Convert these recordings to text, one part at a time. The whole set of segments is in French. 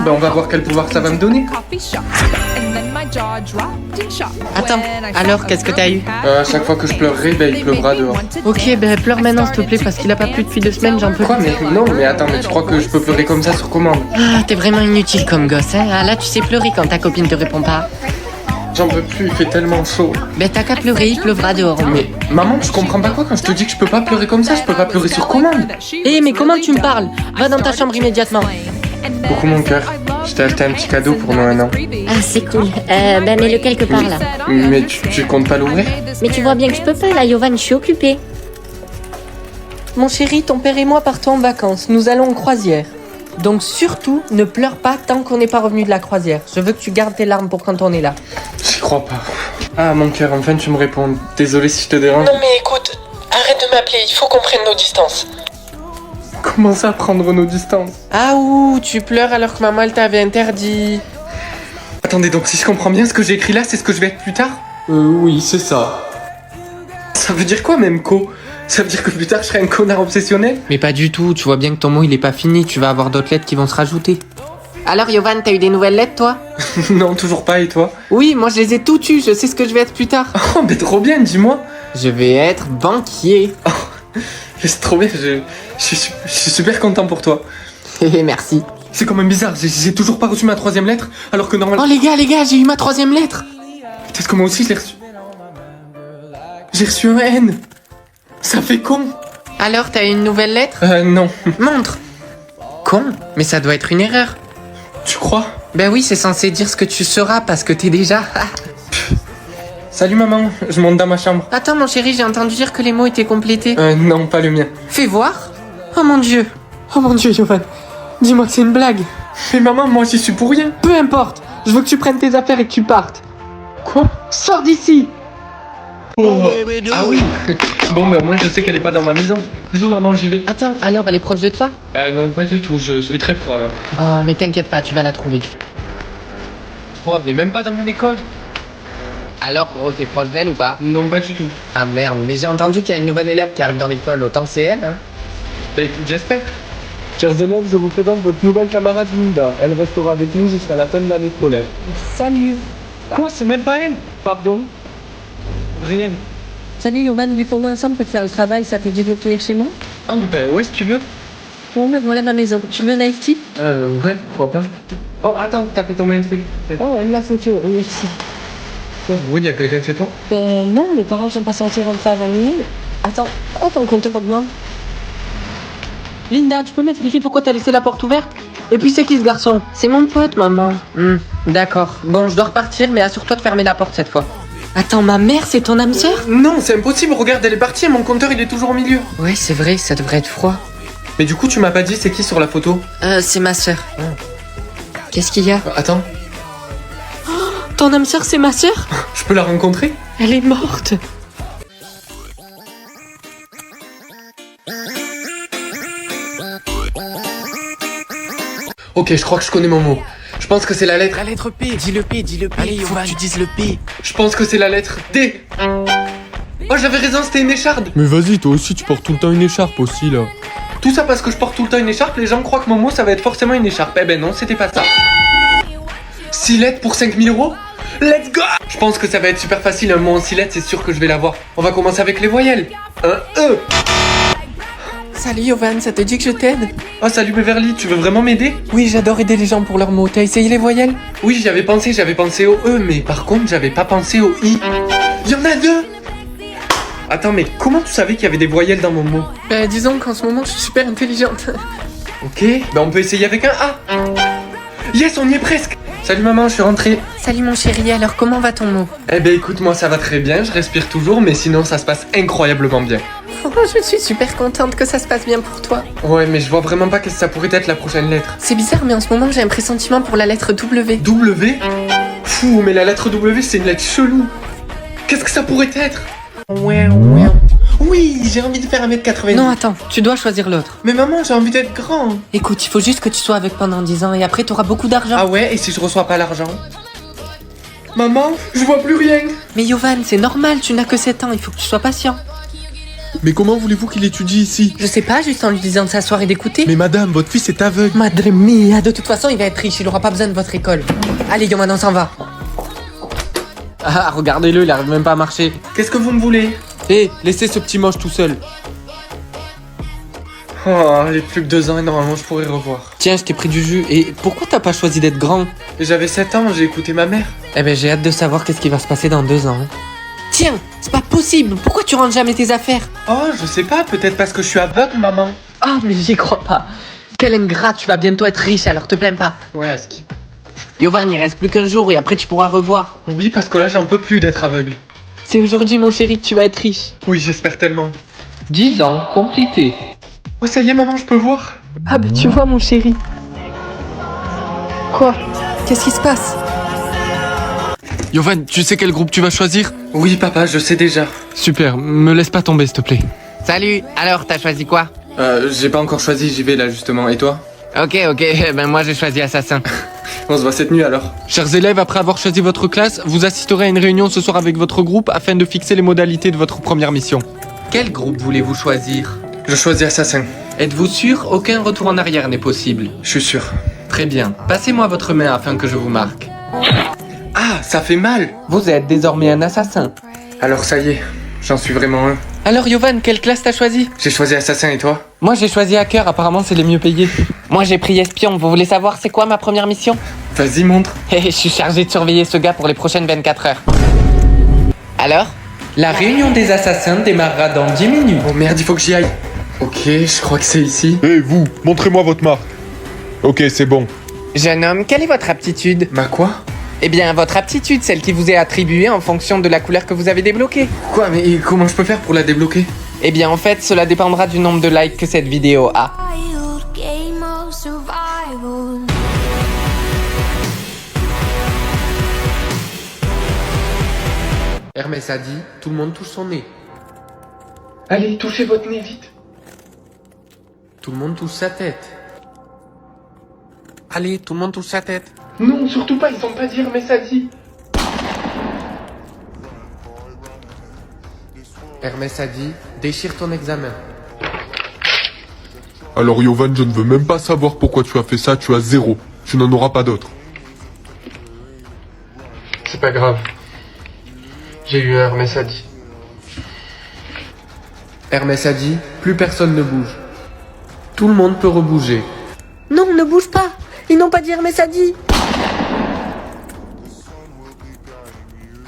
Ben on va voir quel pouvoir ça va me donner. Attends, alors qu'est-ce que t'as eu? À chaque fois que je pleurerai, ben il pleuvra dehors. Ok, ben pleure maintenant s'il te plaît parce qu'il a pas plu depuis 2 semaines, j'en peux Quoi? plus. Mais non, mais attends, mais tu crois que je peux pleurer comme ça sur commande? Ah, t'es vraiment inutile comme gosse, hein. Ah, là tu sais pleurer quand ta copine te répond pas. J'en peux plus, il fait tellement chaud. Ben t'as qu'à pleurer, il pleuvra dehors. Mais maman, je comprends pas quoi quand je te dis que je peux pas pleurer comme ça, je peux pas pleurer sur commande. Eh mais comment tu me parles? Va dans ta chambre immédiatement. Beaucoup mon cœur. Je t'ai acheté un petit cadeau pour Noël, non? Ah, c'est cool. Ben mets-le quelque part là. Mais tu comptes pas l'ouvrir? Mais tu vois bien que je peux pas là, Yovan, je suis occupée. Mon chéri, ton père et moi partons en vacances. Nous allons en croisière. Donc surtout, ne pleure pas tant qu'on n'est pas revenu de la croisière. Je veux que tu gardes tes larmes pour quand on est là. J'y crois pas. Ah mon cœur, enfin tu me réponds. Désolé si je te dérange. Non mais écoute, arrête de m'appeler, il faut qu'on prenne nos distances. Comment ça prendre nos distances? Ah ouh, tu pleures alors que maman elle t'avait interdit. Attendez, donc si je comprends bien, ce que j'ai écrit là, c'est ce que je vais être plus tard? Oui, c'est ça. Ça veut dire quoi même, co? Ça veut dire que plus tard je serai un connard obsessionnel? Mais pas du tout, tu vois bien que ton mot il est pas fini, tu vas avoir d'autres lettres qui vont se rajouter. Alors Yovan, t'as eu des nouvelles lettres toi? Non, toujours pas, et toi? Oui, moi je les ai toutes eues, je sais ce que je vais être plus tard. Oh, mais trop bien, dis-moi. Je vais être banquier. C'est trop bien, je suis super content pour toi. Merci. C'est quand même bizarre, j'ai toujours pas reçu ma 3e lettre, alors que normalement... Oh les gars, j'ai eu ma 3e lettre. Peut-être que moi aussi je l'ai reçu. J'ai reçu un N. Ça fait con. Alors t'as eu une nouvelle lettre? Non. Montre. Con? Mais ça doit être une erreur. Tu crois? Ben oui, c'est censé dire ce que tu seras parce que t'es déjà... Salut maman, je monte dans ma chambre. Attends mon chéri, j'ai entendu dire que les mots étaient complétés. Non, pas le mien. Fais voir. Oh mon dieu, Yovan. Dis-moi que c'est une blague. Mais maman, moi j'y suis pour rien. Peu importe, je veux que tu prennes tes affaires et que tu partes. Quoi? Sors d'ici. Oh. Ah oui. Bon, bah moi je sais qu'elle est pas dans ma maison. Bisous maman, j'y vais. Attends, alors elle est proche de toi? Non, pas du tout, je suis très froid là. Oh, mais t'inquiète pas, tu vas la trouver. Oh, mais même pas dans mon école. Alors, gros, t'es proche d'elle ou pas? Non, pas du tout. Ah merde, mais j'ai entendu qu'il y a une nouvelle élève qui arrive dans l'école, autant c'est elle, hein? Bah écoute, j'espère. Chers élèves, je vous présente votre nouvelle camarade Linda. Elle restera avec nous jusqu'à la fin de l'année scolaire. Salut. Quoi? C'est même pas elle? Pardon? Rien. Salut Yovan, vu qu'on est ensemble pour faire le travail, ça te dit de venir chez moi? Ah, bah ouais, si tu veux. Bon, me voilà ma maison. Tu veux un iced tea? Ouais, pourquoi pas. Oh, attends, t'as fait tomber un truc. Oh, elle l'a photo, merci. Oui, il y a quelqu'un chez toi? Ben non, mes parents sont pas censés rentrer avant minuit. Attends, ton compte augmente. Linda, tu peux m'expliquer pourquoi t'as laissé la porte ouverte? Et puis c'est qui ce garçon? C'est mon pote, maman. D'accord. Bon, je dois repartir, mais assure-toi de fermer la porte cette fois. Attends, ma mère, c'est ton âme sœur? Non, c'est impossible, regarde, elle est partie et mon compteur il est toujours au milieu. Ouais, c'est vrai, ça devrait être froid. Mais du coup, tu m'as pas dit c'est qui sur la photo? C'est ma sœur. Qu'est-ce qu'il y a? Attends, Ton âme sœur, c'est ma sœur? je peux la rencontrer? Elle est morte. Ok, je crois que je connais mon mot. Je pense que c'est la lettre... La lettre P, dis le P. Allez, faut que tu dises le P. Je pense que c'est la lettre D. Oh, j'avais raison, c'était une écharde. Mais vas-y, toi aussi, tu portes tout le temps une écharpe aussi, là. Tout ça parce que je porte tout le temps une écharpe, les gens croient que mon mot ça va être forcément une écharpe. Eh ben non, c'était pas ça. 6 lettres pour 5000 euros? Let's go! Je pense que ça va être super facile, un mot en 6 lettres, c'est sûr que je vais l'avoir. On va commencer avec les voyelles. Un E. Salut Yovan, ça te dit que je t'aide? Oh, salut Beverly, tu veux vraiment m'aider? Oui, j'adore aider les gens pour leurs mots. T'as essayé les voyelles? Oui, j'avais pensé au E, mais par contre, j'avais pas pensé au I. Il y en a 2! Attends, mais comment tu savais qu'il y avait des voyelles dans mon mot? Disons qu'en ce moment, je suis super intelligente. Ok, on peut essayer avec un A. Yes, on y est presque. Salut maman, je suis rentré. Salut mon chéri, alors comment va ton mot? Eh ben écoute, moi ça va très bien, je respire toujours, mais sinon ça se passe incroyablement bien. Oh, je suis super contente que ça se passe bien pour toi. Ouais, mais je vois vraiment pas qu'est-ce que ça pourrait être la prochaine lettre. C'est bizarre, mais en ce moment, j'ai un pressentiment pour la lettre W. W? Fou, mais la lettre W c'est une lettre chelou. Qu'est-ce que ça pourrait être? Oui, j'ai envie de faire 1m90. Non, attends, tu dois choisir l'autre. Mais maman, j'ai envie d'être grand. Écoute, il faut juste que tu sois avec pendant 10 ans et après, t'auras beaucoup d'argent. Ah ouais, et si je reçois pas l'argent? Maman, je vois plus rien. Mais Yovan, c'est normal, tu n'as que 7 ans, il faut que tu sois patient. Mais comment voulez-vous qu'il étudie ici? Je sais pas, juste en lui disant de s'asseoir et d'écouter. Mais madame, votre fils est aveugle. Madre mia, de toute façon, il va être riche, il aura pas besoin de votre école. Allez, Yoman, on s'en va. Ah, regardez-le, il arrive même pas à marcher. Qu'est-ce que vous me voulez? Hé, laissez ce petit moche tout seul. Oh, il est plus que 2 ans et normalement je pourrais revoir. Tiens, je t'ai pris du jus. Et pourquoi t'as pas choisi d'être grand? J'avais 7 ans, j'ai écouté ma mère. Eh ben, j'ai hâte de savoir qu'est-ce qui va se passer dans 2 ans. Tiens, c'est pas possible. Pourquoi tu ranges jamais tes affaires? Oh, je sais pas, peut-être parce que je suis aveugle, maman. Ah, mais j'y crois pas. Quel ingrat, tu vas bientôt être riche, alors te plains pas. Ouais, à ski. Yovan, il reste plus qu'un jour et après tu pourras revoir. Oui, parce que là j'en peux plus d'être aveugle. C'est aujourd'hui, mon chéri, que tu vas être riche. Oui, j'espère tellement. 10 ans complétés. Oh, ça y est, maman, je peux voir. Ah bah tu vois, mon chéri. Quoi? Qu'est-ce qui se passe? Yovan, tu sais quel groupe tu vas choisir? Oui, papa, je sais déjà. Super, me laisse pas tomber s'il te plaît. Salut, alors t'as choisi quoi? J'ai pas encore choisi, j'y vais là justement. Et toi? Ok, ben moi j'ai choisi assassin. On se voit cette nuit alors. Chers élèves, après avoir choisi votre classe, vous assisterez à une réunion ce soir avec votre groupe afin de fixer les modalités de votre première mission. Quel groupe voulez-vous choisir? Je choisis assassin. Êtes-vous sûr? Aucun retour en arrière n'est possible. Je suis sûr. Très bien. Passez-moi votre main afin que je vous marque. Ah, ça fait mal. Vous êtes désormais un assassin. Alors ça y est, j'en suis vraiment un. Alors Yovan, quelle classe t'as choisi? J'ai choisi assassin et toi? Moi j'ai choisi hacker, apparemment c'est les mieux payés. Moi j'ai pris espion, vous voulez savoir c'est quoi ma première mission? Vas-y, montre. Je suis chargé de surveiller ce gars pour les prochaines 24 heures. Alors? La réunion des assassins démarrera dans 10 minutes. Oh merde, il faut que j'y aille. Ok, je crois que c'est ici. Hé vous, montrez-moi votre marque. Ok, c'est bon. Jeune homme, quelle est votre aptitude? Bah quoi? Eh bien, votre aptitude, celle qui vous est attribuée en fonction de la couleur que vous avez débloquée. Quoi, mais comment je peux faire pour la débloquer? Eh bien, en fait, cela dépendra du nombre de likes que cette vidéo a. Wild game of survival. Hermès a dit, tout le monde touche son nez. Allez, touchez votre nez vite. Tout le monde touche sa tête. Allez, tout le monde touche sa tête. Non, surtout pas, ils ont pas dit Hermès a dit. Hermès a dit, déchire ton examen. Alors Yovan, je ne veux même pas savoir pourquoi tu as fait ça, tu as 0. Tu n'en auras pas d'autre. C'est pas grave. J'ai eu un Hermès a dit. Hermès a dit, plus personne ne bouge. Tout le monde peut rebouger. Non, ne bouge pas. Ils n'ont pas dit Hermès a dit.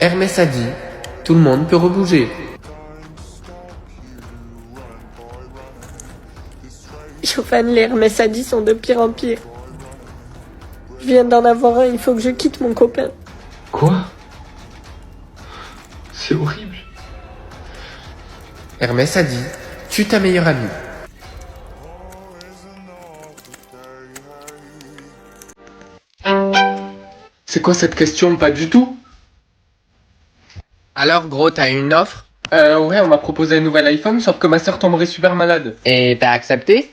Hermès a dit, tout le monde peut rebouger. Yovan, les Hermès a dit sont de pire en pire. Je viens d'en avoir un, il faut que je quitte mon copain. Quoi? C'est horrible. Hermès a dit, tue ta meilleure amie. C'est quoi cette question? Pas du tout. Alors, gros, t'as une offre? Ouais, on m'a proposé un nouvel iPhone, sauf que ma soeur tomberait super malade. Et t'as accepté?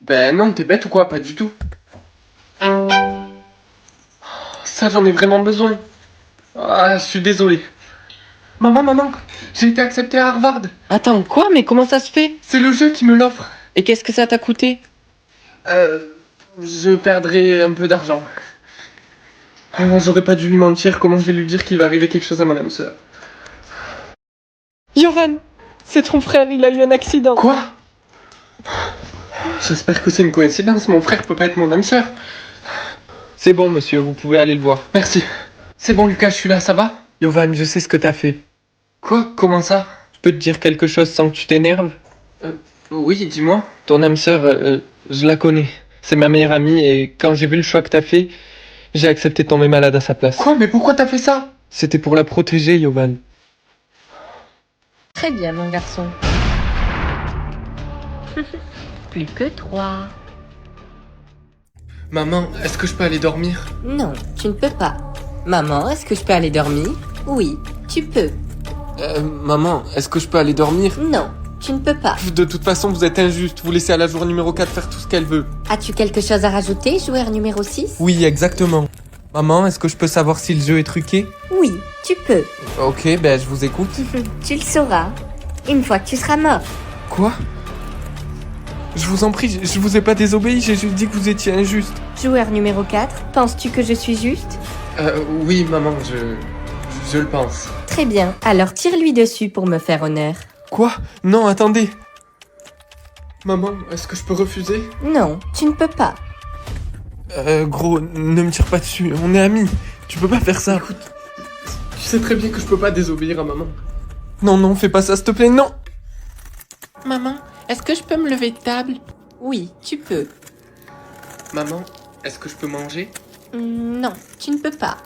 Ben non, t'es bête ou quoi? Pas du tout. Ça, j'en ai vraiment besoin. Ah, je suis désolé. Maman, j'ai été accepté à Harvard. Attends, quoi? Mais comment ça se fait? C'est le jeu qui me l'offre. Et qu'est-ce que ça t'a coûté? Je perdrai un peu d'argent. J'aurais pas dû lui mentir, comment je vais lui dire qu'il va arriver quelque chose à mon âme sœur? Yovan, c'est ton frère, il a eu un accident. Quoi? J'espère que c'est une coïncidence, mon frère peut pas être mon âme sœur. C'est bon, monsieur, vous pouvez aller le voir. Merci. C'est bon, Lucas, je suis là, ça va? Yovan, je sais ce que t'as fait. Quoi? Comment ça? Je peux te dire quelque chose sans que tu t'énerves? Oui, dis-moi. Ton âme sœur, je la connais. C'est ma meilleure amie et quand j'ai vu le choix que t'as fait, j'ai accepté de tomber malade à sa place. Quoi? Mais pourquoi t'as fait ça? C'était pour la protéger, Yovan. Très bien, mon garçon. Plus que 3. Maman, est-ce que je peux aller dormir? Non, tu ne peux pas. Maman, est-ce que je peux aller dormir? Oui, tu peux. Maman, est-ce que je peux aller dormir? Non, tu ne peux pas. De toute façon, vous êtes injuste. Vous laissez à la joueur numéro 4 faire tout ce qu'elle veut. As-tu quelque chose à rajouter, joueur numéro 6? Oui, exactement. Maman, est-ce que je peux savoir si le jeu est truqué? Oui, tu peux. Ok, ben je vous écoute. Tu le sauras une fois que tu seras mort. Quoi? Je vous en prie, je vous ai pas désobéi, j'ai juste dit que vous étiez injuste. Joueur numéro 4, penses-tu que je suis juste? Oui, maman, je le pense. Très bien, alors tire-lui dessus pour me faire honneur. Quoi? Non, attendez. Maman, est-ce que je peux refuser? Non, tu ne peux pas. Gros, ne me tire pas dessus, on est amis. Tu peux pas faire ça. Écoute, tu sais très bien que je peux pas désobéir à maman. Non, non, fais pas ça, s'il te plaît, non. Maman, est-ce que je peux me lever de table? Oui, tu peux. Maman, est-ce que je peux manger? Non, tu ne peux pas.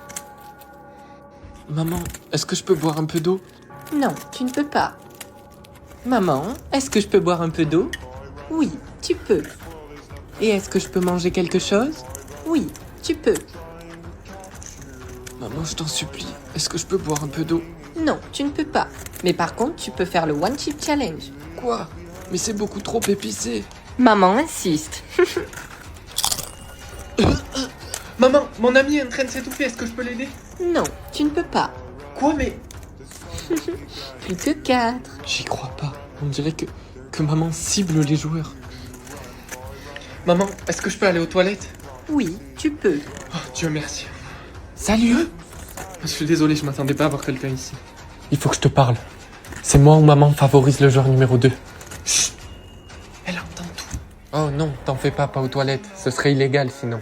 Maman, est-ce que je peux boire un peu d'eau? Non, tu ne peux pas. Maman, est-ce que je peux boire un peu d'eau? Oui, tu peux. Et est-ce que je peux manger quelque chose? Oui, tu peux. Maman, je t'en supplie, est-ce que je peux boire un peu d'eau? Non, tu ne peux pas. Mais par contre, tu peux faire le One Chip Challenge. Quoi? Mais c'est beaucoup trop épicé. Maman insiste. Maman, mon ami est en train de s'étouffer, est-ce que je peux l'aider? Non, tu ne peux pas. Quoi, mais... Plus que 4. J'y crois pas. On dirait que maman cible les joueurs. Maman, est-ce que je peux aller aux toilettes? Oui, tu peux. Oh, Dieu merci. Salut! Je suis désolé, je m'attendais pas à voir quelqu'un ici. Il faut que je te parle. C'est moi ou maman favorise le joueur numéro 2. Chut. Elle entend tout. Oh non, t'en fais pas aux toilettes. Ce serait illégal sinon.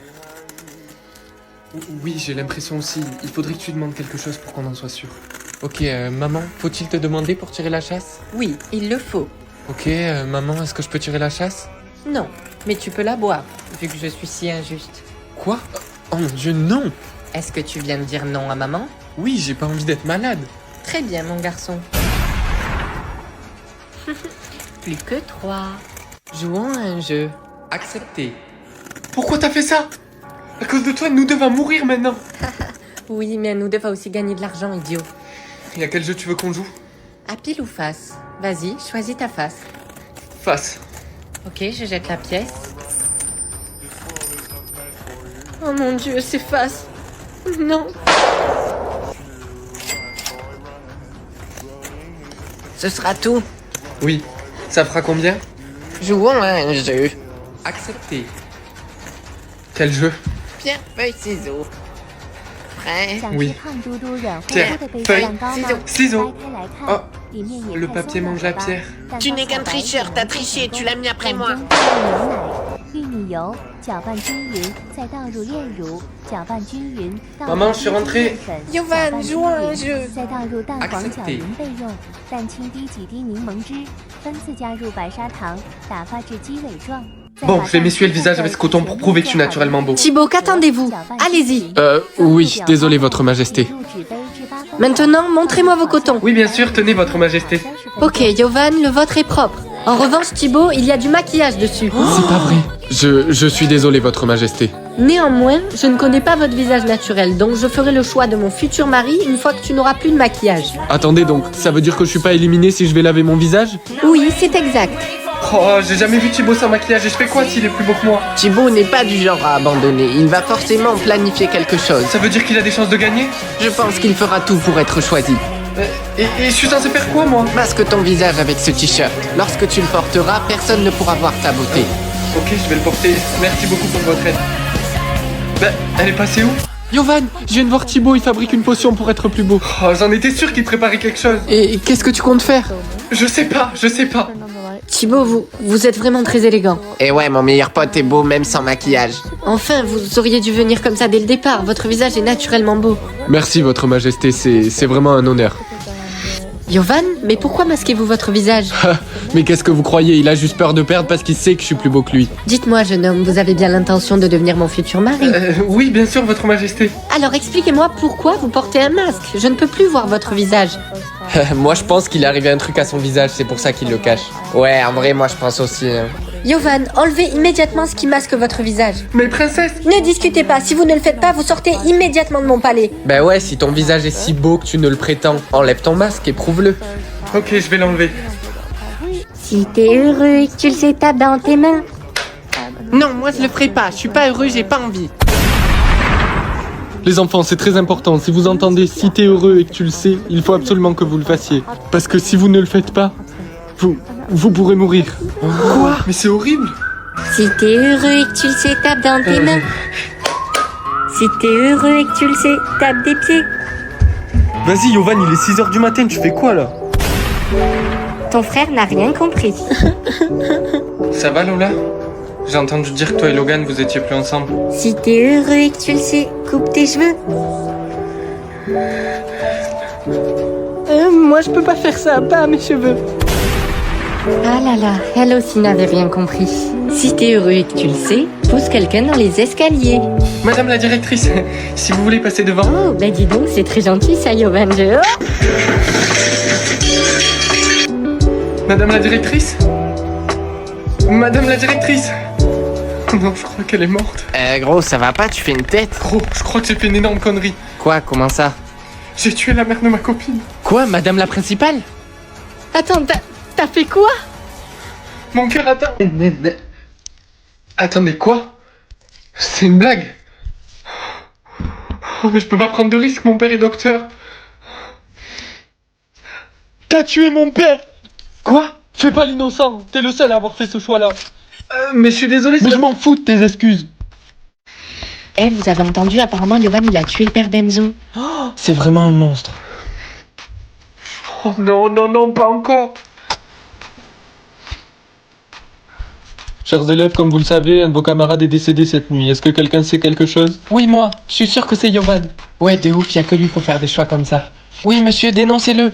Oui, j'ai l'impression aussi. Il faudrait que tu demandes quelque chose pour qu'on en soit sûr. Ok, maman, faut-il te demander pour tirer la chasse? Oui, il le faut. Ok, maman, est-ce que je peux tirer la chasse? Non, mais tu peux la boire, vu que je suis si injuste. Quoi? Oh mon dieu, non! Est-ce que tu viens de dire non à maman? Oui, j'ai pas envie d'être malade. Très bien, mon garçon. Plus que 3. Jouons à un jeu. Accepté. Pourquoi t'as fait ça? À cause de toi, nous deux va mourir maintenant. Oui, mais nous devons aussi gagner de l'argent, idiot. Et à quel jeu tu veux qu'on joue? À pile ou face? Vas-y, choisis ta face. Face. Ok, je jette la pièce. Oh mon dieu, c'est face. Non. Ce sera tout. Oui. Ça fera combien? Jouons à un jeu. Accepté. Quel jeu? Pierre, feuille, ciseaux. Prêt? Oui. Pierre, feuille, ciseaux. Oh, le papier mange la pierre. Tu n'es qu'un tricheur, t'as triché, tu l'as mis après moi. Maman, je suis rentrée. Yovan, jouons à un jeu. Accepté. Bon, je vais m'essuyer le visage avec ce coton pour prouver que je suis naturellement beau. Thibaut, qu'attendez-vous? Allez-y. Oui, désolé, votre majesté. Maintenant, montrez-moi vos cotons. Oui, bien sûr, tenez, votre majesté. Ok, Yovan, le vôtre est propre. En revanche, Thibaut, il y a du maquillage dessus. C'est pas vrai. Je suis désolé, votre majesté. Néanmoins, je ne connais pas votre visage naturel, donc je ferai le choix de mon futur mari une fois que tu n'auras plus de maquillage. Attendez donc, ça veut dire que je suis pas éliminé si je vais laver mon visage? Oui, c'est exact. Oh, j'ai jamais vu Thibaut sans maquillage et je fais quoi s'il est plus beau que moi? Thibaut n'est pas du genre à abandonner. Il va forcément planifier quelque chose. Ça veut dire qu'il a des chances de gagner? Je pense qu'il fera tout pour être choisi. Et je suis censé faire quoi, moi? Masque ton visage avec ce t-shirt. Lorsque tu le porteras, personne ne pourra voir ta beauté. Ok, je vais le porter. Merci beaucoup pour votre aide. Ben, elle est passée où? Yovan, je viens de voir Thibaut, il fabrique une potion pour être plus beau. Oh, j'en étais sûr qu'il préparait quelque chose. Et qu'est-ce que tu comptes faire? Je sais pas. Thibaut, vous êtes vraiment très élégant. Eh ouais, mon meilleur pote est beau même sans maquillage. Enfin, vous auriez dû venir comme ça dès le départ. Votre visage est naturellement beau. Merci, votre majesté, c'est vraiment un honneur. Yovan, mais pourquoi masquez-vous votre visage? Mais qu'est-ce que vous croyez? Il a juste peur de perdre parce qu'il sait que je suis plus beau que lui. Dites-moi, jeune homme, vous avez bien l'intention de devenir mon futur mari. Oui, bien sûr, votre majesté. Alors expliquez-moi pourquoi vous portez un masque. Je ne peux plus voir votre visage. Moi, je pense qu'il est arrivé un truc à son visage, c'est pour ça qu'il le cache. Ouais, en vrai, moi, je pense aussi. Yovan, enlevez immédiatement ce qui masque votre visage. Mais princesse! Ne discutez pas, si vous ne le faites pas, vous sortez immédiatement de mon palais. Ben ouais, si ton visage est si beau que tu ne le prétends, enlève ton masque et prouve-le. Ok, je vais l'enlever. Si t'es heureux et que tu le sais, tape dans tes mains. Non, moi je le ferai pas. Je suis pas heureux, j'ai pas envie. Les enfants, c'est très important. Si vous entendez si t'es heureux et que tu le sais, il faut absolument que vous le fassiez. Parce que si vous ne le faites pas, Vous pourrez mourir. Quoi? Mais c'est horrible. Si t'es heureux et que tu le sais, tape dans tes mains. Si t'es heureux et que tu le sais, tape des pieds. Vas-y, Yovan, il est 6h du matin, tu fais quoi là? Ton frère n'a rien compris. Ça va Lola? J'ai entendu dire que toi et Logan vous étiez plus ensemble. Si t'es heureux et que tu le sais, coupe tes cheveux. Moi, je peux pas faire ça, pas à mes cheveux. Ah là là, elle aussi n'avait rien compris. Si t'es heureux et que tu le sais, pousse quelqu'un dans les escaliers. Madame la directrice, si vous voulez passer devant. Oh, bah dis donc, c'est très gentil ça, Yovan. Madame la directrice? Madame la directrice? Non, je crois qu'elle est morte. Gros, ça va pas, tu fais une tête. Gros, je crois que j'ai fait une énorme connerie. Quoi, comment ça? J'ai tué la mère de ma copine. Quoi, madame la principale? Attends, t'as fait quoi? Mon cœur atteint. Attendez, quoi? C'est une blague? Oh, mais je peux pas prendre de risque, mon père est docteur. T'as tué mon père? Quoi? Fais pas l'innocent, t'es le seul à avoir fait ce choix-là. Mais je suis désolé, Mais je m'en fous de tes excuses. Eh, vous avez entendu, apparemment, Yovan, il a tué le père d'Enzo. C'est vraiment un monstre. Oh non, non, non, pas encore. Chers élèves, comme vous le savez, un de vos camarades est décédé cette nuit. Est-ce que quelqu'un sait quelque chose? Oui, moi, je suis sûr que c'est Yovan. Ouais, de ouf, y a que lui pour faire des choix comme ça. Oui, monsieur, dénoncez-le.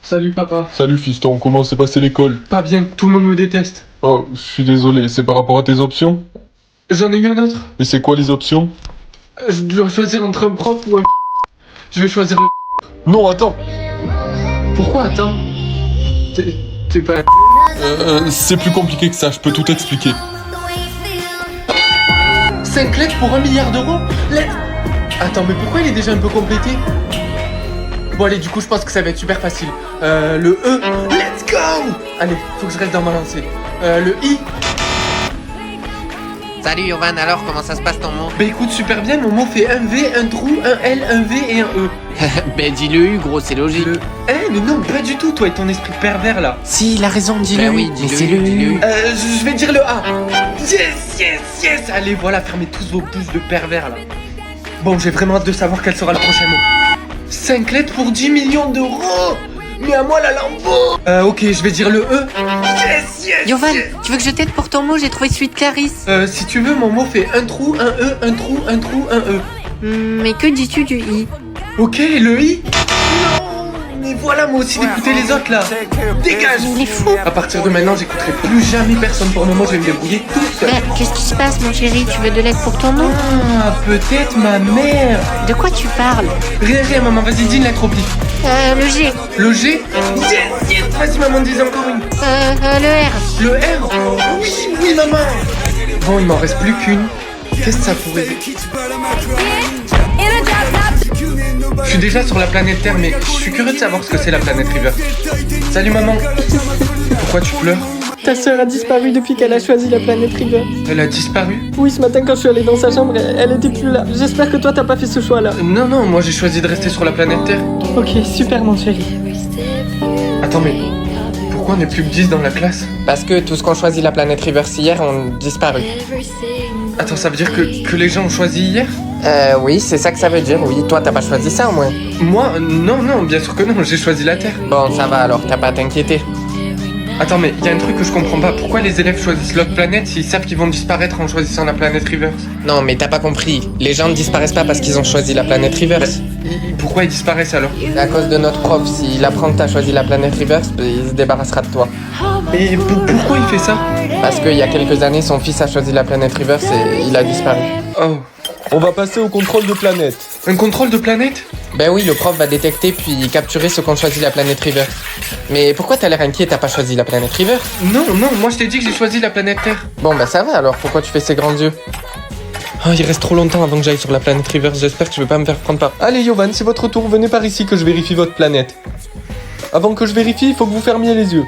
Salut papa. Salut fiston, comment s'est passée l'école? Pas bien, tout le monde me déteste. Oh, je suis désolé, c'est par rapport à tes options? J'en ai eu un autre. Et c'est quoi les options? Je dois choisir entre un prof ou un. Je vais choisir le. Non, attends. Pourquoi attends? T'es pas. C'est plus compliqué que ça, je peux tout expliquer. 5 lettres pour 1 milliard d'euros? Attends, mais pourquoi il est déjà un peu complété? Bon allez, du coup je pense que ça va être super facile. Le E. Let's go! Allez, faut que je reste dans ma lancée. Le I. Salut Yovan, alors comment ça se passe ton mot? Bah écoute, super bien, mon mot fait un V, un trou, un L, un V et un E. Ben dis-le U, gros, c'est logique. Le mais non, pas du tout, toi et ton esprit pervers là. Si, il a raison, dis-le. Ben oui, dis-le, dis-le. Je vais dire le A. Yes, yes, yes. Allez, voilà, fermez tous vos bouches de pervers là. Bon, j'ai vraiment hâte de savoir quel sera le prochain mot. 5 lettres pour 10 millions d'euros. Mais à moi la lambeau. Ok, je vais dire le E. Yes, yes. Yovan, yes. tu veux que je t'aide pour ton mot? J'ai trouvé celui de Clarisse. Si tu veux, mon mot fait un trou, un E, un trou, un trou, un E. Mais que dis-tu du I? Ok, le I. Non. Mais voilà, moi aussi d'écouter les autres là. Dégage. Il est fou. À partir de maintenant, j'écouterai plus jamais personne pour le moment. Je vais me débrouiller tout seul. Qu'est-ce qui se passe, mon chéri? Tu veux de l'aide pour ton mot? Ah, peut-être ma mère. De quoi tu parles? Rien, rien, maman. Vas-y, dis une lettre au pif. Le G. Le G. Yes, yes. Vas-y, maman, dis encore une. Le R. Le R. Oui, oui, maman. Bon, il m'en reste plus qu'une. Qu'est-ce que ça pourrait être? Je suis déjà sur la planète Terre, mais je suis curieux de savoir ce que c'est la planète River. Salut maman. Pourquoi tu pleures? Ta sœur a disparu depuis qu'elle a choisi la planète River. Elle a disparu? Oui, ce matin quand je suis allée dans sa chambre, elle était plus là. J'espère que toi t'as pas fait ce choix-là. Non, non, moi j'ai choisi de rester sur la planète Terre. Ok, super mon chéri. Attends, mais pourquoi on est plus que 10 dans la classe? Parce que tous qu'on choisit la planète Reverse hier ont disparu. Attends, ça veut dire que les gens ont choisi hier? Oui, c'est ça que ça veut dire, oui. Toi, t'as pas choisi ça au moins? Moi? Non, non, bien sûr que non, j'ai choisi la Terre. Bon, ça va alors, t'as pas à t'inquiéter. Attends, mais y a un truc que je comprends pas. Pourquoi les élèves choisissent l'autre planète s'ils savent qu'ils vont disparaître en choisissant la planète Reverse? Non, mais t'as pas compris. Les gens ne disparaissent pas parce qu'ils ont choisi la planète Reverse. Pourquoi ils disparaissent alors? C'est à cause de notre prof. S'il apprend que t'as choisi la planète Reverse, il se débarrassera de toi. Et pourquoi il fait ça? Parce qu'il y a quelques années, son fils a choisi la planète Reverse et il a disparu. Oh. On va passer au contrôle de planète. Un contrôle de planète? Ben oui, le prof va détecter puis capturer ceux qui ont choisi la planète Reverse. Mais pourquoi t'as l'air inquiet, t'as pas choisi la planète Reverse? Non, non, moi je t'ai dit que j'ai choisi la planète Terre. Bon bah ça va alors, pourquoi tu fais ces grands yeux? Oh, il reste trop longtemps avant que j'aille sur la planète Reverse, j'espère que je vais pas me faire prendre par... Allez Yovan, c'est votre tour, venez par ici que je vérifie votre planète. Avant que je vérifie, il faut que vous fermiez les yeux.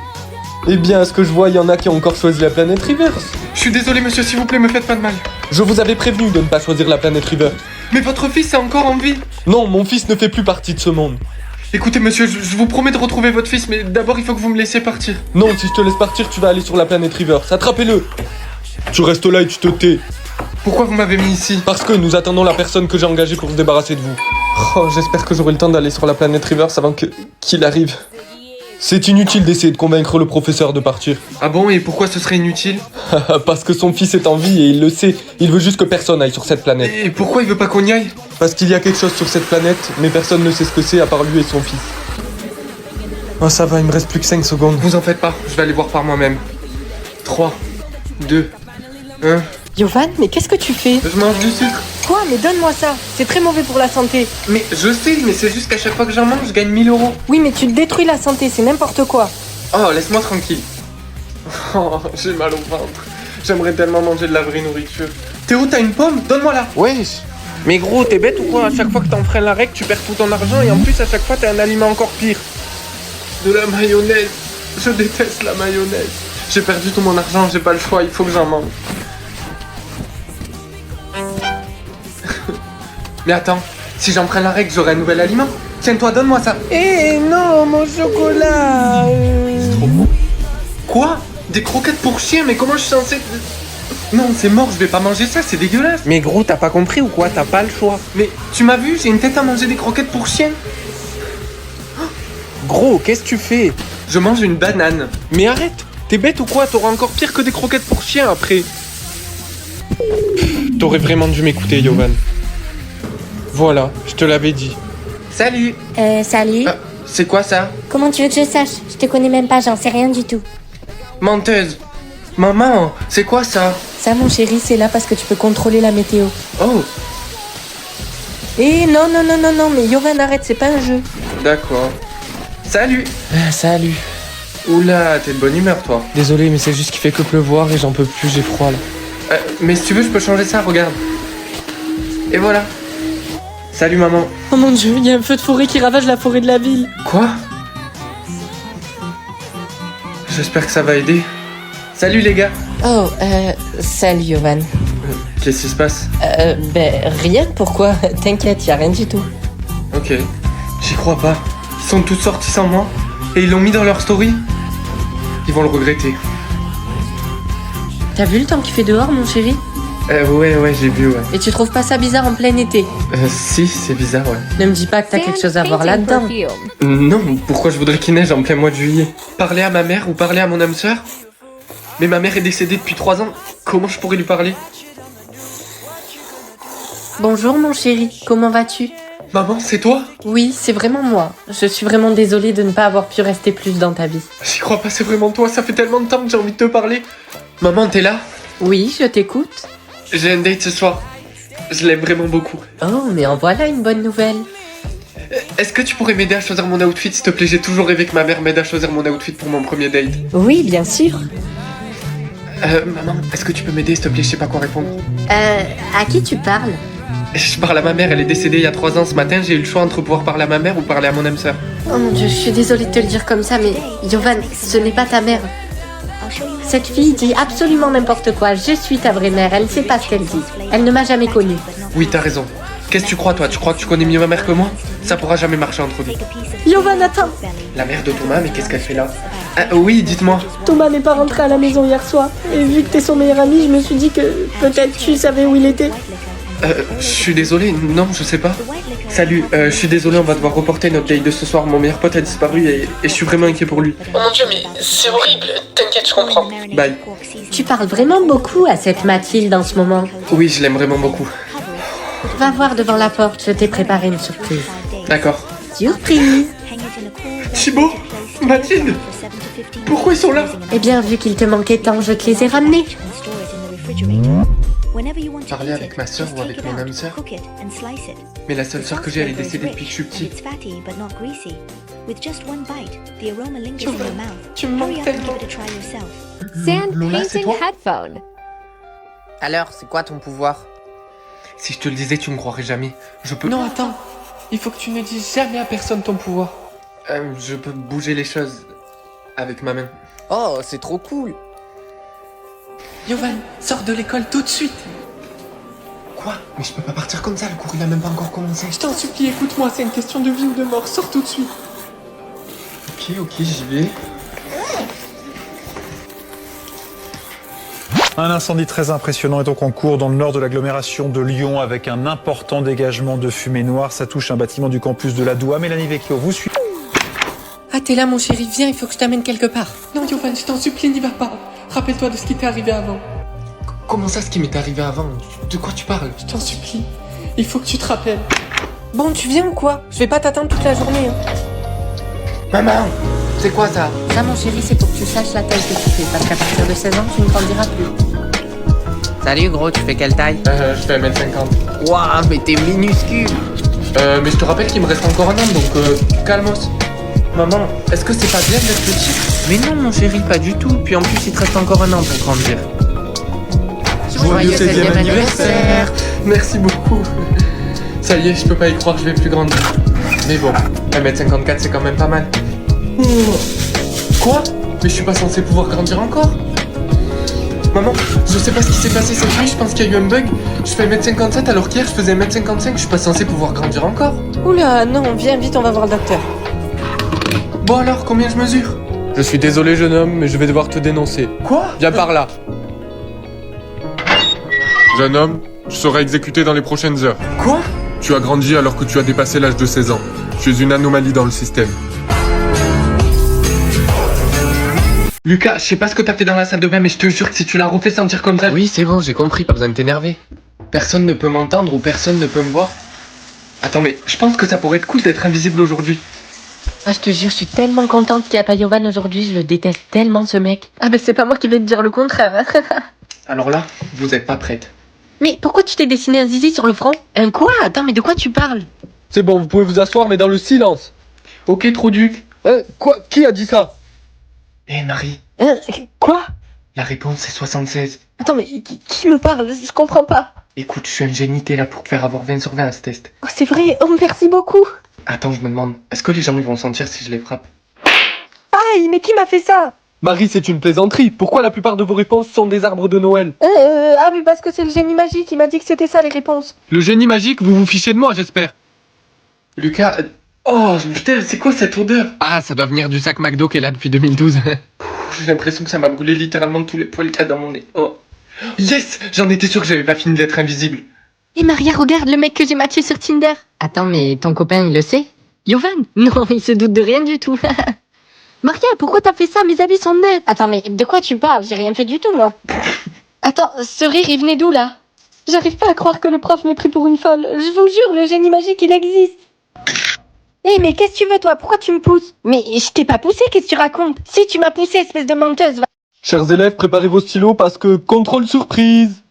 Eh bien, à ce que je vois, il y en a qui ont encore choisi la planète Reverse. Je suis désolé monsieur, s'il vous plaît, me faites pas de mal. Je vous avais prévenu de ne pas choisir la planète Reverse. Mais votre fils est encore en vie. Non, mon fils ne fait plus partie de ce monde. Écoutez, monsieur, je vous promets de retrouver votre fils, mais d'abord, il faut que vous me laissiez partir. Non, si je te laisse partir, tu vas aller sur la planète River. Attrapez-le. Tu restes là et tu te tais. Pourquoi vous m'avez mis ici? Parce que nous attendons la personne que j'ai engagée pour se débarrasser de vous. Oh, j'espère que j'aurai le temps d'aller sur la planète River avant qu'il arrive. C'est inutile d'essayer de convaincre le professeur de partir. Ah bon, et pourquoi ce serait inutile? Parce que son fils est en vie et il le sait. Il veut juste que personne aille sur cette planète. Et pourquoi il veut pas qu'on y aille? Parce qu'il y a quelque chose sur cette planète, mais personne ne sait ce que c'est à part lui et son fils. Oh, ça va, il me reste plus que 5 secondes. Vous en faites pas, je vais aller voir par moi-même. 3, 2, 1. Yovan, mais qu'est-ce que tu fais? Je mange du sucre. Quoi? Mais donne-moi ça. C'est très mauvais pour la santé. Mais je sais, mais c'est juste qu'à chaque fois que j'en mange, je gagne 1000 euros. Oui, mais tu détruis la santé, c'est n'importe quoi. Oh, laisse-moi tranquille. Oh, j'ai mal au ventre. J'aimerais tellement manger de la vraie nourriture. Théo, t'as une pomme? Donne-moi-la. Wesh. Mais gros, t'es bête ou quoi? À chaque fois que t'enfreins la règle, tu perds tout ton argent et en plus, à chaque fois, t'as un aliment encore pire. De la mayonnaise. Je déteste la mayonnaise. J'ai perdu tout mon argent, j'ai pas le choix, il faut que j'en mange. Mais attends, si j'en prends la règle, j'aurai un nouvel aliment. Tiens-toi, donne-moi ça. Eh non, mon chocolat. Trop bon. Quoi? Des croquettes pour chien? Mais comment je suis censé... Non, c'est mort, je vais pas manger ça, c'est dégueulasse. Mais gros, t'as pas compris ou quoi? T'as pas le choix. Mais tu m'as vu, j'ai une tête à manger des croquettes pour chien. Gros, qu'est-ce que tu fais? Je mange une banane. Mais arrête! T'es bête ou quoi? T'auras encore pire que des croquettes pour chien après. T'aurais vraiment dû m'écouter, Yovan. Voilà, je te l'avais dit. Salut. Salut. Ah, c'est quoi ça? Comment tu veux que je sache? Je te connais même pas, j'en sais rien du tout. Menteuse. Maman, c'est quoi ça? Ça, mon chéri, c'est là parce que tu peux contrôler la météo. Oh, Eh non, non, non, non, non, mais Yovan, arrête, c'est pas un jeu. d'accord. Salut. Salut. Oula, t'es de bonne humeur toi. Désolé, mais c'est juste qu'il fait que pleuvoir et j'en peux plus, j'ai froid là. Mais si tu veux, je peux changer ça, regarde. Et voilà. Salut maman. Oh mon dieu, il y a un feu de forêt qui ravage la forêt de la ville. Quoi? J'espère que ça va aider. Salut les gars. Oh, salut Yovan. Qu'est-ce qui se passe? Rien, pourquoi? T'inquiète, y a rien du tout. Ok. J'y crois pas. Ils sont tous sortis sans moi. Et ils l'ont mis dans leur story. Ils vont le regretter. T'as vu le temps qu'il fait dehors, mon chéri? Ouais, j'ai vu, ouais. Et tu trouves pas ça bizarre en plein été? Si, c'est bizarre, ouais. Ne me dis pas que t'as quelque chose à voir là-dedans. Non, pourquoi je voudrais qu'il neige en plein mois de juillet? Parler à ma mère ou parler à mon âme sœur? Mais ma mère est décédée depuis 3 ans. Comment je pourrais lui parler? Bonjour, mon chéri, comment vas-tu? Maman, c'est toi? Oui, c'est vraiment moi. Je suis vraiment désolée de ne pas avoir pu rester plus dans ta vie. J'y crois pas, c'est vraiment toi. Ça fait tellement de temps que j'ai envie de te parler. Maman, t'es là? Oui, je t'écoute. J'ai un date ce soir. Je l'aime vraiment beaucoup. Oh, mais en voilà une bonne nouvelle. Est-ce que tu pourrais m'aider à choisir mon outfit, s'il te plaît? J'ai toujours rêvé que ma mère m'aide à choisir mon outfit pour mon premier date. Oui, bien sûr. Maman, est-ce que tu peux m'aider, s'il te plaît? Je sais pas quoi répondre. À qui tu parles? Je parle à ma mère, elle est décédée il y a 3 ans. Ce matin, j'ai eu le choix entre pouvoir parler à ma mère ou parler à mon âme sœur. Oh mon dieu, je suis désolée de te le dire comme ça, mais Yovan, ce n'est pas ta mère. Cette fille dit absolument n'importe quoi. Je suis ta vraie mère, elle sait pas ce qu'elle dit. Elle ne m'a jamais connue. Oui, t'as raison. Qu'est-ce que tu crois, toi? Tu crois que tu connais mieux ma mère que moi? Ça pourra jamais marcher entre nous. Yovan, attends. La mère de Thomas, mais qu'est-ce qu'elle fait là? Oui, dites-moi. Thomas n'est pas rentré à la maison hier soir. Et vu que t'es son meilleur ami, je me suis dit que peut-être tu savais où il était. Je suis désolé, non, je sais pas. Salut, je suis désolé, on va devoir reporter notre date de ce soir. Mon meilleur pote a disparu et je suis vraiment inquiet pour lui. Oh mon dieu, mais c'est horrible. T'inquiète, je comprends. Bye. Tu parles vraiment beaucoup à cette Mathilde en ce moment. Oui, je l'aime vraiment beaucoup. Va voir devant la porte, je t'ai préparé une surprise. D'accord. Surprise! Thibaut, Mathilde, pourquoi ils sont là? Eh bien, vu qu'il te manquait tant, je te les ai ramenés. Parler avec ma soeur ou avec mon âme sœur? Mais la seule sœur que j'ai, elle est décédée depuis que je suis petit. Tu me manques tellement. Sand Lola, c'est painting toi? headphone. Alors, c'est quoi ton pouvoir? Si je te le disais, tu me croirais jamais. Je peux... Non, attends. Il faut que tu ne dises jamais à personne ton pouvoir. Je peux bouger les choses avec ma main. Oh, c'est trop cool. Yovan, sors de l'école tout de suite. Quoi? Mais je peux pas partir comme ça, le cours il a même pas encore commencé. Je t'en supplie, écoute-moi, c'est une question de vie ou de mort, sors tout de suite. Ok, j'y vais. Un incendie très impressionnant est donc en cours dans le nord de l'agglomération de Lyon avec un important dégagement de fumée noire. Ça touche un bâtiment du campus de la Doua. Mélanie Vecchio, vous suivez. Ah, t'es là, mon chéri, viens, il faut que je t'amène quelque part. Non, Yovan, je t'en supplie, n'y va pas. Rappelle-toi de ce qui t'est arrivé avant. Comment ça, ce qui m'est arrivé avant? De quoi tu parles? Je t'en supplie, il faut que tu te rappelles. Bon, tu viens ou quoi? Je vais pas t'attendre toute la journée. Hein. Maman! C'est quoi ça? Ça, mon chéri, c'est pour que tu saches la taille que tu fais, parce qu'à partir de 16 ans, tu ne grandiras plus. Salut gros, tu fais quelle taille? Je fais 1m50. Waouh, mais t'es minuscule. Mais je te rappelle qu'il me reste encore un an, donc calmos. Maman, est-ce que c'est pas bien d'être petit? Mais non mon chéri, pas du tout. Puis en plus, il te reste encore un an pour grandir. Joyeux 7e anniversaire. Merci beaucoup. Ça y est, je peux pas y croire, je vais plus grandir. Mais bon, 1m54 c'est quand même pas mal. Quoi? Mais je suis pas censé pouvoir grandir encore? Maman, je sais pas ce qui s'est passé cette nuit, je pense qu'il y a eu un bug. Je fais 1m57 alors qu'hier je faisais 1m55, je suis pas censé pouvoir grandir encore. Oula, non, viens vite, on va voir le docteur. Bon alors, combien je mesure? Je suis désolé jeune homme, mais je vais devoir te dénoncer. Quoi? Viens par là. Jeune homme, tu seras exécuté dans les prochaines heures. Quoi? Tu as grandi alors que tu as dépassé l'âge de 16 ans. Tu es une anomalie dans le système. Lucas, je sais pas ce que t'as fait dans la salle de bain, mais je te jure que si tu l'as refait sentir comme ça... Oui, c'est bon, j'ai compris, pas besoin de t'énerver. Personne ne peut m'entendre ou personne ne peut me voir. Attends, mais je pense que ça pourrait être cool d'être invisible aujourd'hui. Ah, je te jure, je suis tellement contente qu'il n'y a pas Yovan aujourd'hui, je le déteste tellement ce mec. Ah ben c'est pas moi qui vais te dire le contraire. Hein. Alors là, vous êtes pas prête. Mais pourquoi tu t'es dessiné un zizi sur le front? Un quoi? Attends, mais de quoi tu parles? C'est bon, vous pouvez vous asseoir, mais dans le silence. Ok, trop duc. Quoi? Qui a dit ça? Eh Marie, Quoi? la réponse c'est 76. Attends mais qui me parle? Je comprends pas. Écoute, je suis un génie, t'es là pour te faire avoir 20 sur 20 à ce test. Oh c'est vrai, oh merci beaucoup. Attends, je me demande, est-ce que les gens ils vont sentir si je les frappe? Aïe, mais qui m'a fait ça? Marie, c'est une plaisanterie. Pourquoi la plupart de vos réponses sont des arbres de Noël? Ah mais parce que c'est le génie magique, il m'a dit que c'était ça les réponses. Le génie magique, vous vous fichez de moi, j'espère. Lucas, oh putain, c'est quoi cette odeur? Ah, ça doit venir du sac McDo qui est là depuis 2012. J'ai l'impression que ça m'a brûlé littéralement tous les poils qu'il y a dans mon nez. Oh. Yes! J'en étais sûr que j'avais pas fini d'être invisible. Et Maria, regarde le mec que j'ai matché sur Tinder. Attends, mais ton copain, il le sait? Yovan? Non, il se doute de rien du tout. Maria, pourquoi t'as fait ça? Mes habits sont nets. Attends, mais de quoi tu parles? J'ai rien fait du tout, moi. Attends, ce rire, il venait d'où, là? J'arrive pas à croire que le prof m'ait pris pour une folle. Je vous jure, le génie magique, il existe. Eh mais qu'est-ce que tu veux, toi? Pourquoi tu me pousses? Mais je t'ai pas poussé, qu'est-ce que tu racontes? Si tu m'as poussé, espèce de menteuse, va. Chers élèves, préparez vos stylos parce que contrôle surprise.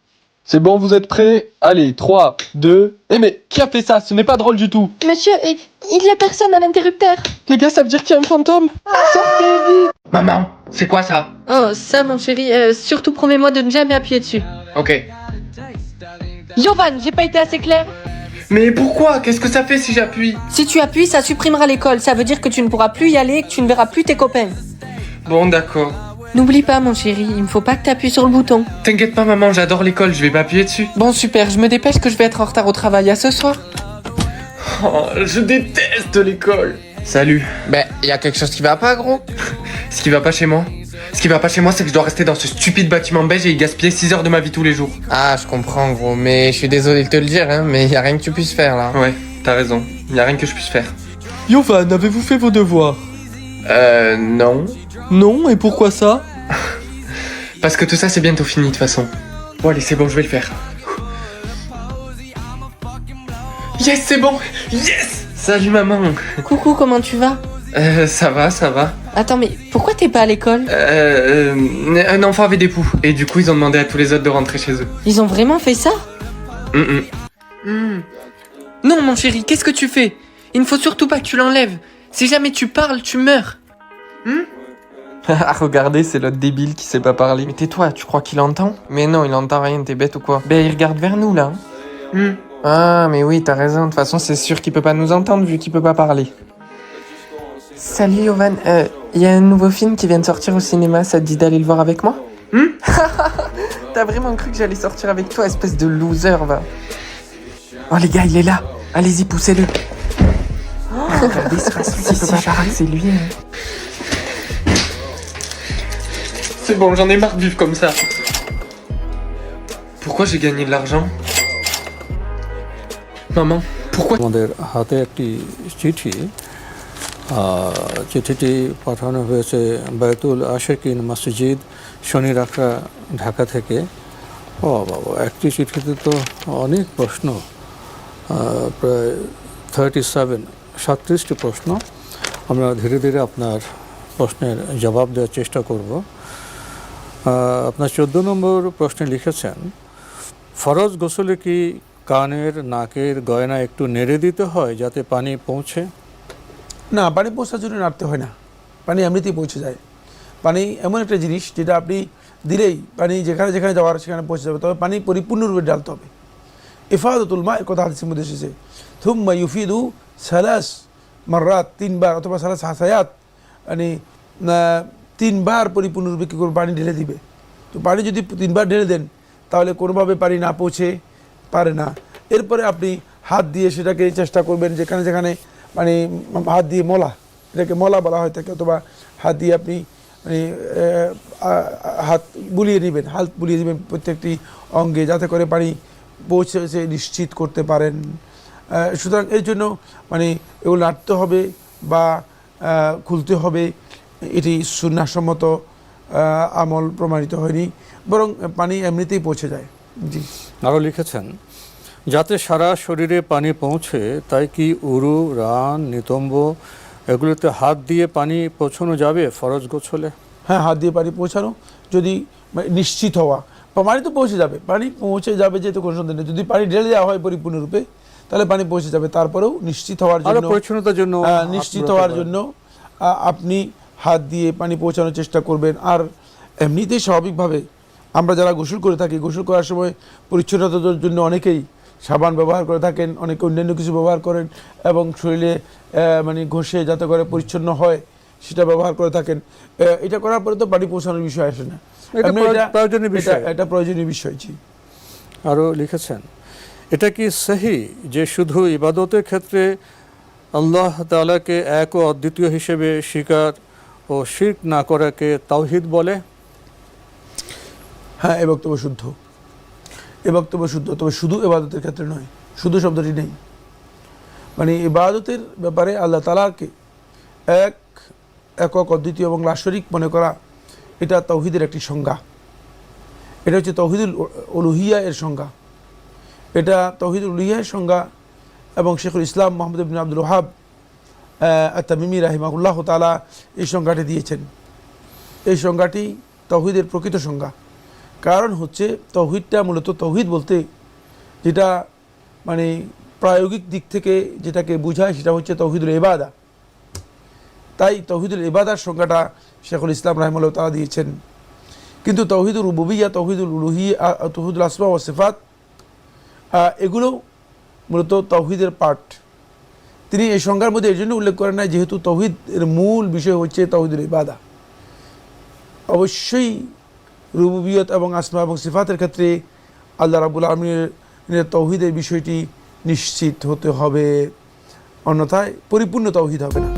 C'est bon, vous êtes prêts? Allez, 3, 2... Eh mais, qui a fait ça? Ce n'est pas drôle du tout. Monsieur, il y a personne à l'interrupteur. Les gars, ça veut dire qu'il y a un fantôme. Sortez vite. Maman, c'est quoi ça? Oh, ça, mon chéri, surtout promets-moi de ne jamais appuyer dessus. Ok. Yovan, j'ai pas été assez claire. Mais pourquoi? Qu'est-ce que ça fait si j'appuie? Si tu appuies, ça supprimera l'école. Ça veut dire que tu ne pourras plus y aller et que tu ne verras plus tes copains. Bon, d'accord. N'oublie pas, mon chéri, il ne faut pas que tu appuies sur le bouton. T'inquiète pas, maman, j'adore l'école, je vais pas appuyer dessus. Bon, super, je me dépêche que je vais être en retard au travail. À ce soir. Oh, je déteste l'école. Salut. Ben, y a quelque chose qui va pas, gros? Ce qui va pas chez moi? Ce qui va pas chez moi, c'est que je dois rester dans ce stupide bâtiment beige et y gaspiller 6 heures de ma vie tous les jours. Ah, je comprends, gros, mais je suis désolé de te le dire, hein, mais y a rien que tu puisses faire, là. Ouais, t'as raison. Y a rien que je puisse faire. Yovan, avez-vous fait vos devoirs? Non. Non, et pourquoi ça? Parce que tout ça, c'est bientôt fini, de toute façon. Bon, allez, c'est bon, je vais le faire. Yes, c'est bon. Yes. Salut, maman. Coucou, comment tu vas? Ça va, ça va. Attends, mais pourquoi t'es pas à l'école? Un enfant avait des poux. Et du coup, ils ont demandé à tous les autres de rentrer chez eux. Ils ont vraiment fait ça? Mm. Non, mon chéri, qu'est-ce que tu fais? Il ne faut surtout pas que tu l'enlèves. Si jamais tu parles, tu meurs. Ah, regardez, c'est l'autre débile qui sait pas parler. Mais tais-toi, tu crois qu'il entend? Mais non, il entend rien, t'es bête ou quoi? Ben, il regarde vers nous, là. Ah, mais oui, t'as raison. De toute façon, c'est sûr qu'il peut pas nous entendre vu qu'il peut pas parler. Salut, Yovan. Y a un nouveau film qui vient de sortir au cinéma. Ça te dit d'aller le voir avec moi? T'as vraiment cru que j'allais sortir avec toi, espèce de loser, va. Oh les gars, il est là. Allez-y, poussez-le. Regardez, c'est facile, si, si, je crois que c'est lui. Hein. C'est bon, j'en ai marre de vivre comme ça. Pourquoi j'ai gagné de l'argent? Maman, pourquoi? আমাদের হাতে একটি চিঠি চিঠিটি পাঠানো হয়েছে বায়তুল আশেকিন মসজিদ শনি রাখা ঢাকা থেকে। ও বাবা, একটি চিঠিতে তো অনেক প্রশ্ন, প্রায় 37টি প্রশ্ন। আমরা ধীরে ধীরে আপনার প্রশ্নের জবাব দেওয়ার চেষ্টা করব। আপনার 14 নম্বর প্রশ্নে লিখেছেন, ফরজ গোসলে কি কানের নাকের গয়না একটু নেড়ে দিতে হয় যাতে পানি পৌঁছে? না, পানি পৌঁছার জন্য নাড়তে হয় না, পানি এমনিতেই পৌঁছে যায়। পানি এমন একটা জিনিস যেটা আপনি দিলেই পানি যেখানে যেখানে যাওয়ার সেখানে পৌঁছে যাবে, তবে পানি পরিপূর্ণরূপে ঢালতে হবে। ইফাদাতুল মা এর কথা হাদিসের মধ্যে এসেছে, থুম্মা ইউফিদু সালাস মাররাত, 3 বার অথবা সালাস হাসায়াত, মানে 3 বার পরিপূর্ণরূপে কী করে পানি ঢেলে দিবে। তো পানি যদি 3 বার ঢেলে দেন তাহলে কোনোভাবে পানি না পৌঁছে পারে না। এরপরে আপনি হাত দিয়ে সেটাকে চেষ্টা করবেন যেখানে যেখানে মানে হাত দিয়ে মলা, এটাকে মলা বলা হয় থাকে, অথবা হাত দিয়ে আপনি মানে হাত বুলিয়ে নেবেন, হাত বুলিয়ে নেবেন প্রত্যেকটি অঙ্গে যাতে করে পানি পৌঁছেছে নিশ্চিত করতে পারেন। সুতরাং এর জন্য মানে এগুলো নাড়তে হবে বা খুলতে হবে, এটি সুন্নাহসম্মত আমল প্রমাণিত হয়নি, বরং পানি এমনিতেই পৌঁছে যায়। জি। আরও লিখেছেন, যাতে সারা শরীরে পানি পৌঁছে তাই কি উরু, রান, নিতম্ব এগুলোতে হাত দিয়ে পানি পৌঁছানো যাবে ফরজ গোসলে? হ্যাঁ, হাত দিয়ে পানি পৌঁছানো যদি নিশ্চিত হওয়া, পানি তো পৌঁছে যাবে, পানি পৌঁছে যাবে যেহেতু কোনো সন্দেহ নেই। যদি পানি ঢেলে দেওয়া হয় পরিপূর্ণরূপে তাহলে পানি পৌঁছে যাবে, তারপরেও নিশ্চিত হওয়ার জন্য, পরিচ্ছন্নতার জন্য, নিশ্চিত হওয়ার জন্য আপনি হাত দিয়ে পানি পৌঁছানোর চেষ্টা করবেন। আর এমনিতেই স্বাভাবিকভাবে আমরা যারা গোসল করে থাকি, গোসল করার সময় পরিচ্ছন্নতার জন্য অনেকেই সাবান ব্যবহার করে থাকেন, অনেকে অন্যান্য কিছু ব্যবহার করেন এবং শরীরে মানে ঘষে যাতে করে পরিচ্ছন্ন হয় সেটা ব্যবহার করে থাকেন। এটা করার পরে তো পানি পৌঁছানোর বিষয় আসে না, এটা প্রয়োজনীয় বিষয়। জি। আরও লিখেছেন, এটা কি সহি যে শুধু ইবাদতের ক্ষেত্রে আল্লাহ তাআলাকে এক ও অদ্বিতীয় হিসেবে স্বীকার ও শিরক না করাকে তাওহীদ বলে? হ্যাঁ, এ বক্তব্য শুদ্ধ, এ বক্তব্য শুদ্ধ, তবে শুধু ইবাদতের ক্ষেত্রে নয়, শুধু শব্দটি নেই। মানে ইবাদতের ব্যাপারে আল্লাহ তাআলাকে একক অদ্বিতীয় এবং লা শরীক মনে করা, এটা তাওহীদের একটি সংজ্ঞা। এটা হচ্ছে তাওহীদুল উলুহিয়া এর সংজ্ঞা, এটা তাওহীদুল উলুহিয়া এর সংজ্ঞা। এবং শেখুল ইসলাম মুহাম্মদ ইবনে আব্দুল ওয়াহাব আত-তামিমি রাহিমাহুল্লাহ তাআলা এই সংজ্ঞাটি দিয়েছেন। এই সংজ্ঞাটি তাওহীদের প্রকৃত সংজ্ঞা। কারণ হচ্ছে তাওহীদটা মূলত তাওহীদ বলতে যেটা মানে প্রায়োগিক দিক থেকে যেটাকে বোঝায় সেটা হচ্ছে তাওহীদুল ইবাদা। তাই তাওহীদুল ইবাদার সংজ্ঞাটা শেখুল ইসলাম রাহিমাহুল্লাহ তাআলা দিয়েছেন। কিন্তু তাওহীদুর রুবুবিয়্যাহ, তাওহীদুল উলুহিয়্যাহ, তাওহীদুল আসমা ওয়া সিফাত, এগুলো মূলত তাওহীদের পার্ট। তিনি এই সংজ্ঞার মধ্যে এই জন্য উল্লেখ করেন না যেহেতু তাওহীদের মূল বিষয় হচ্ছে তাওহীদুল ইবাদা। অবশ্যই রুবুবিয়ত এবং আসমা এবং সিফাতের ক্ষেত্রে আল্লাহ রাব্বুল আলামিনের তাওহীদের বিষয়টি নিশ্চিত হতে হবে, অন্যথায় পরিপূর্ণ তাওহীদ হবে না।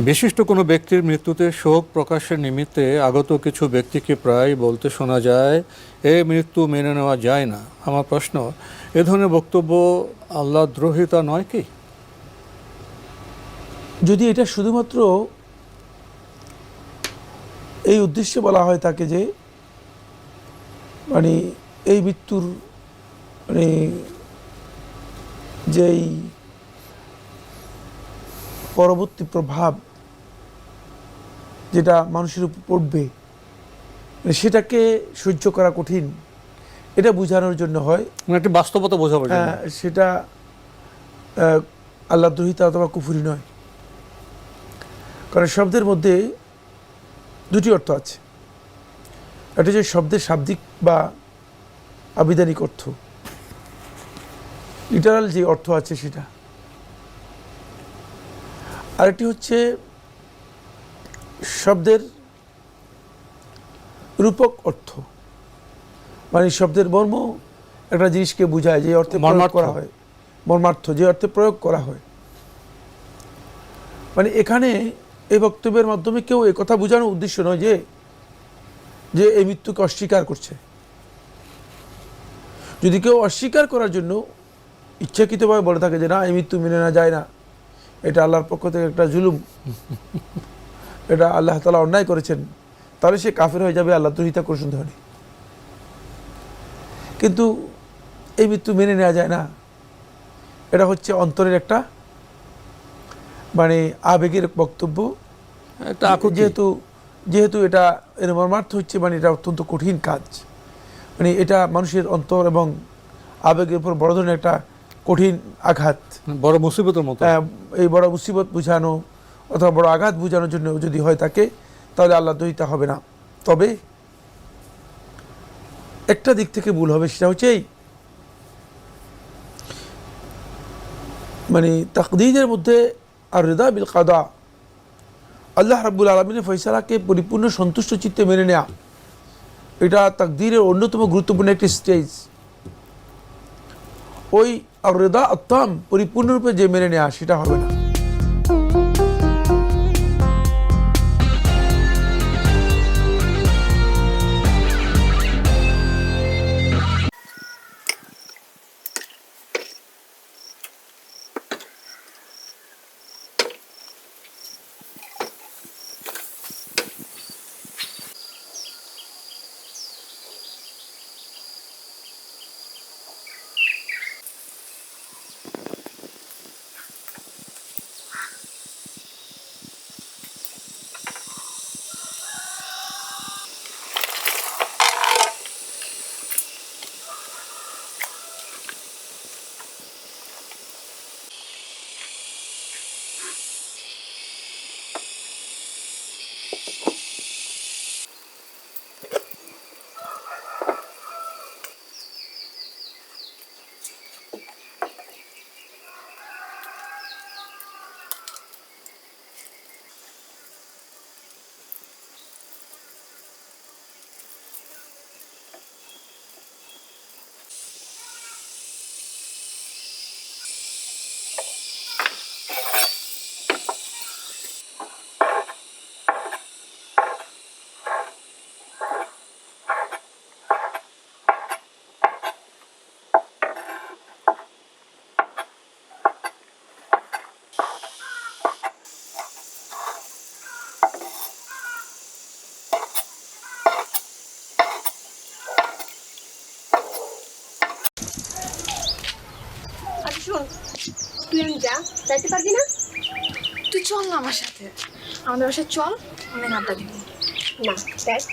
বিশিষ্ট কোনো ব্যক্তির মৃত্যুতে শোক প্রকাশের নিমিত্তে আগত কিছু ব্যক্তিকে প্রায় বলতে শোনা যায়, এ মৃত্যু মেনে নেওয়া যায় না। আমার প্রশ্ন, এ ধরনের বক্তব্য আল্লাহদ্রোহিতা নয় কি? যদি এটা শুধুমাত্র এই উদ্দেশ্যে বলা হয় তাকে যে মানে এই মৃত্যুর মানে যেই পরবর্তী প্রভাব যেটা মানুষের উপর পড়বে সেটাকে সহ্য করা কঠিন, এটা বোঝানোর জন্য হয়, মানে একটি বাস্তবতা বোঝাবার জন্য। সেটা আল্লাহদ্রোহিতা অথবা কুফরি নয়। কারণ শব্দের মধ্যে দুটি অর্থ আছে, একটা হচ্ছে শব্দের শাব্দিক বা আবিধানিক অর্থ, লিটারাল যে অর্থ আছে সেটা, আরেকটি হচ্ছে শব্দের রূপক অর্থ, মানে শব্দের মর্ম একটা জিনিসকে বোঝায় যে অর্থে প্রয়োগ করা হয়, মর্মার্থ যে অর্থে প্রয়োগ করা হয়। মানে এখানে এই বক্তব্যের মাধ্যমে কেউ এই কথা বোঝানোর উদ্দেশ্য নয় যে যে এই মৃত্যুকে অস্বীকার করছে। যদি কেউ অস্বীকার করার জন্য ইচ্ছাকৃতভাবে বলে থাকে যে না এই মৃত্যু মেনে না যায় না, এটা আল্লাহর পক্ষ থেকে একটা জুলুম, এটা আল্লাহ তাআলা অন্যায় করেছেন, তাহলে সে কাফের হয়ে যাবে, আল্লাহদ্রোহিতা করে সন্দেহ নেই। কিন্তু এই মৃত্যু মেনে নেওয়া যায় না, এটা হচ্ছে অন্তরের একটা মানে আবেগের বক্তব্য, যেহেতু এটা এর মর্মার্থ হচ্ছে মানে এটা অত্যন্ত কঠিন কাজ, মানে এটা মানুষের অন্তর এবং আবেগের উপর বড় ধরনের একটা কঠিন আঘাত, বড় মুসিবতের মতো। এই বড় মুসিবত বুঝানো অথবা বড় আঘাত বুঝানোর জন্য যদি হয় থাকে তাহলে আল্লাহদ্রোহিতা হবে না। তবে একটা দিক থেকে ভুল হবে, সেটা হচ্ছে এই মানে তাকদীরের মধ্যে আর রিদা বিল কাদা, আল্লাহ রাব্বুল আলামিনের ফয়সালাকে পরিপূর্ণ সন্তুষ্ট চিত্তে মেনে নেওয়া, এটা তাকদীরের অন্যতম গুরুত্বপূর্ণ একটি স্টেজ। ওই আর রিদা আত্তাম পরিপূর্ণরূপে যে মেনে নেওয়া সেটা হবে না। তুই যা, যাইতে পারবি না? তুই চল না আমার সাথে, আমাদের বাসায় চল, অনেক আড্ডা দিব। না দেখ,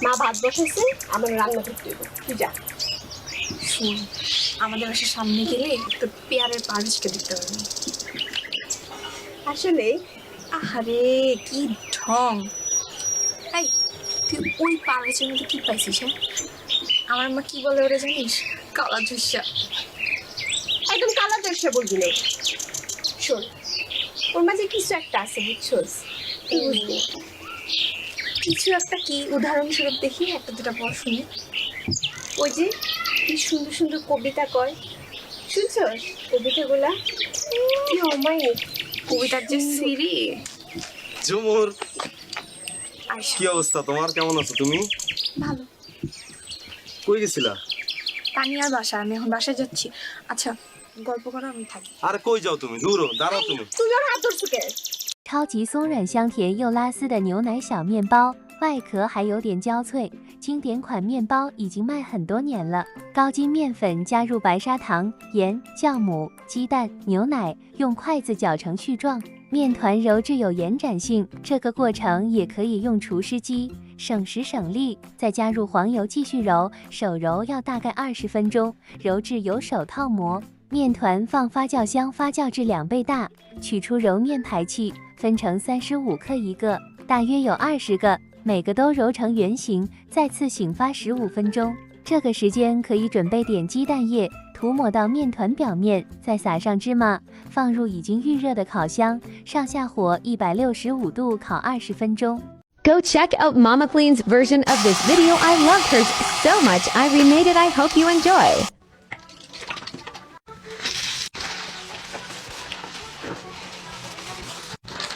মা ভাত বসাইছে, আমার রান্না করতে হবে, তুই যা। শুন, আমাদের বাসার সামনে গেলে তোর পেয়ারের পারিশকে দেখতে পারবি। আসলে আহারে কি ঢং! এই তুই ওই পারিশের মধ্যে কি পাইছিস? হ্যাঁ, আমার মা কি বলে ওরা জানিস? কালা ঝুসা। একদম কালা চেষ্টা বলবি না। শোন, ওর মাঝে কিছু একটা আছে, বুঝছোস? তুই বুঝবি কিছু একটা কি? উদাহরণস্বরূপ দেখি, একটা দুটা পর শুনি। ওই যে কি সুন্দর সুন্দর কবিতা কয়, শুনছস কবিতাগুলা? কি অমায়িক কবিতার যে সিরি, ঝুমুর আয়শা কি অবস্থা তোমার, কেমন আছো তুমি? ভালো। কই গেছিলা? তানিয়ার বাসা, আমি এখন বাসায় যাচ্ছি। আচ্ছা গল্প করো, আমি থাকি। আরে কই যাও তুমি? দূর দাঁড়াও তুমি। তুমি ওর হাত ধরছো কে?超级松软香甜又拉丝的牛奶小面包，外壳还有点焦脆。经典款面包已经卖很多年了。高筋面粉加入白砂糖、盐、酵母、鸡蛋、牛奶，用筷子搅成絮状。面团揉制有延展性，这个过程也可以用除湿机，省时省力。再加入黄油继续揉，手揉要大概20分钟，揉至有手套膜。面团放发酵箱发酵至2倍大，取出揉面排气，分成35克一个，大约有20个，每个都揉成圆形，再次醒发15分钟。这个时间可以准备点鸡蛋液，涂抹到面团表面，再撒上芝麻，放入已经预热的烤箱，上下火165度烤20分钟。Go check out Mama Clean's version of this video. I loved hers so much. I remade it. I hope you enjoy.